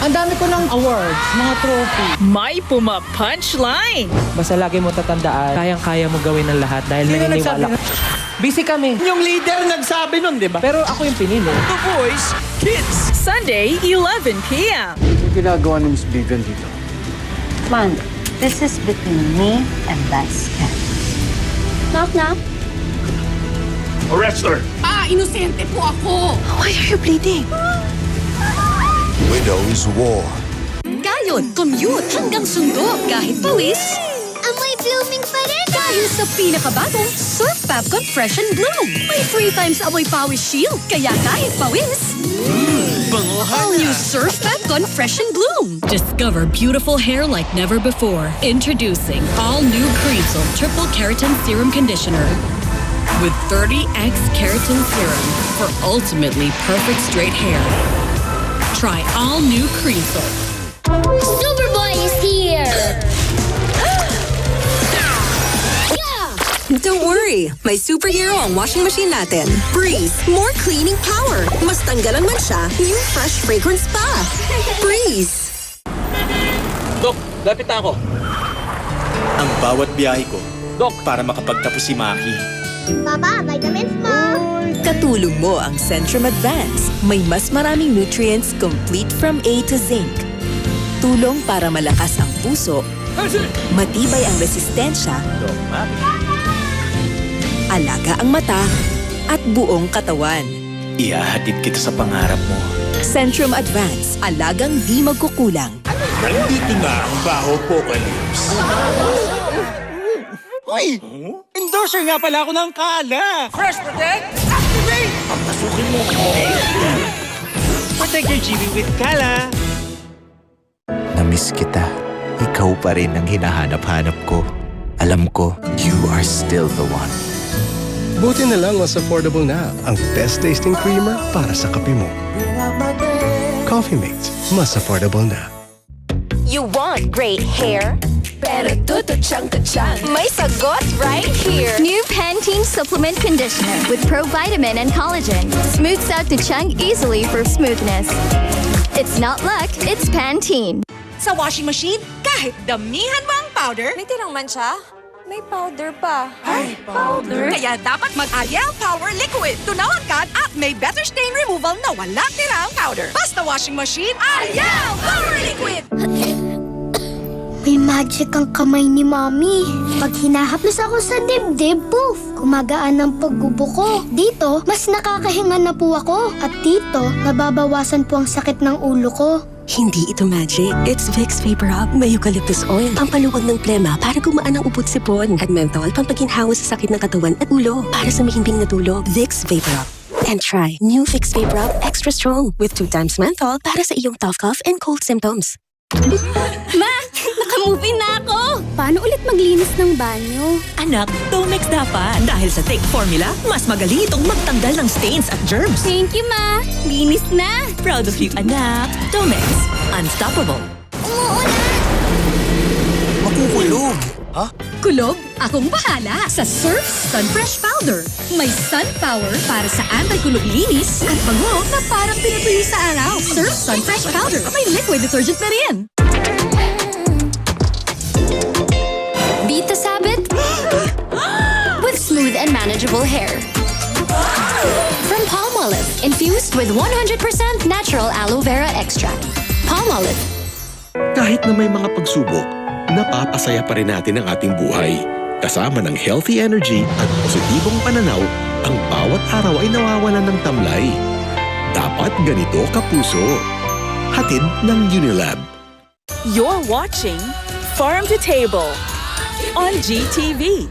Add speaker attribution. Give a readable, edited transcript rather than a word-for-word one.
Speaker 1: Ang dami ko ng awards, mga trophy.
Speaker 2: May puma-punchline.
Speaker 1: Basta lagi mo tatandaan, kayang-kaya mo gawin ang lahat dahil
Speaker 3: Sino
Speaker 1: naniniwala. Busy kami.
Speaker 3: Yung leader nagsabi nun, di ba?
Speaker 1: Pero ako yung pinili.
Speaker 3: The Voice Kids.
Speaker 2: Sunday, 11 p.m.
Speaker 4: Yung ginagawa ni Miss Vivian dito.
Speaker 5: Man, this is between me and Vice Cat. Knock, knock.
Speaker 6: Arrest her!
Speaker 7: Inosente po ako.
Speaker 2: Why are you bleeding?
Speaker 6: Widow's War.
Speaker 7: Gayon, commute hanggang sundo kahit pawis.
Speaker 8: Amoy blooming pa rin!
Speaker 7: Dahil sa pinakabagong Surf Fabcon Fresh and Bloom. May 3 times amoy pawis shield, kaya kahit pawis. All new Surf Fabcon Fresh and Bloom. Discover beautiful hair like never before. Introducing all new Creamsol Triple Keratin Serum Conditioner. With 30x keratin serum for ultimately perfect straight hair. Try all new Creamsol.
Speaker 8: Superboy is here!
Speaker 9: Don't worry, may superhero ang washing machine natin. Breeze, more cleaning power. Mas tanggalan man siya, new fresh fragrance pa. Breeze.
Speaker 3: Dok, lapit na ako.
Speaker 10: Ang bawat biyahe ko, Dok, para makapagtapos si Maki.
Speaker 8: Papa, vitamins mo!
Speaker 9: Katulong mo ang Centrum Advance. May mas maraming nutrients complete from A to zinc. Tulong para malakas ang puso, matibay ang resistensya,
Speaker 10: Dok, Maki.
Speaker 9: alaga ang mata, at buong katawan.
Speaker 10: Ihahatid kita sa pangarap mo.
Speaker 9: Centrum Advance, alagang di magkukulang.
Speaker 6: Nandito na ang Baho Apocalypse.
Speaker 3: Uy! Endorser nga pala ako ng Kala. Fresh Protect, activate!
Speaker 6: Pasukin mo ko.
Speaker 3: Protect your GB with Kala.
Speaker 11: Namiss kita. Ikaw pa rin ang hinahanap-hanap ko. Alam ko, you are still the one.
Speaker 12: Buti na lang mas affordable na ang best tasting creamer para sa kape mo. Coffee Mates, mas affordable na.
Speaker 9: You want great hair?
Speaker 7: Pero tututsang-tutsang.
Speaker 9: May sagot right here.
Speaker 8: New Pantene Supplement Conditioner with Provitamin and Collagen. Smooths out the chunk easily for smoothness. It's not luck, it's Pantene.
Speaker 7: Sa washing machine, kahit damihan mo ang powder,
Speaker 9: May tirang man siya? May powder pa.
Speaker 7: powder. Kaya dapat mag-Ariel Power Liquid. Tunawan ka at may better stain removal na walang tirang powder. Basta washing machine, Ariel Power Liquid!
Speaker 8: May magic ang kamay ni Mommy. Pag hinahaplos ako sa dibdib, poof! Kumagaan ang paggubo ko. Dito, mas nakakahinga na po ako. At dito, nababawasan po ang sakit ng ulo ko.
Speaker 9: Hindi ito magic. It's Vicks Vapor Rub. May eucalyptus oil. Pampaluwag ng plema para gumaan ang ubod sipon. At menthol, pampaginhawa sa sakit ng katawan at ulo para sa mahimbing na tulog. Vicks Vapor Rub. And try new Vicks Vapor Rub Extra Strong with 2 times menthol para sa iyong tough cough and cold symptoms.
Speaker 8: Ma! Naka-movie na ako! Paano ulit maglinis ng banyo?
Speaker 2: Anak, Domex dapat. Dahil sa Take Formula, mas magaling itong magtanggal ng stains at germs.
Speaker 8: Thank you, Ma! Linis na!
Speaker 2: Proud of you, anak. Domex. Unstoppable.
Speaker 6: Makukulog.
Speaker 7: Kulob, akong bahala sa Surf Sun Fresh Powder. May sun power para sa anti-kulog linis at bango na parang pinatuyo sa araw. Surf Sun Fresh Powder. May liquid detergent na rin.
Speaker 8: Beat the sabit with smooth and manageable hair. From Palmolive, infused with 100% natural aloe vera extract. Palmolive.
Speaker 6: Kahit na may mga pagsubok, napapasaya pa rin natin ang ating buhay. Kasama ng healthy energy at positibong pananaw, ang bawat araw ay nawawalan ng tamlay. Dapat ganito kapuso. Hatid ng Unilab.
Speaker 2: You're watching Farm to Table on GTV.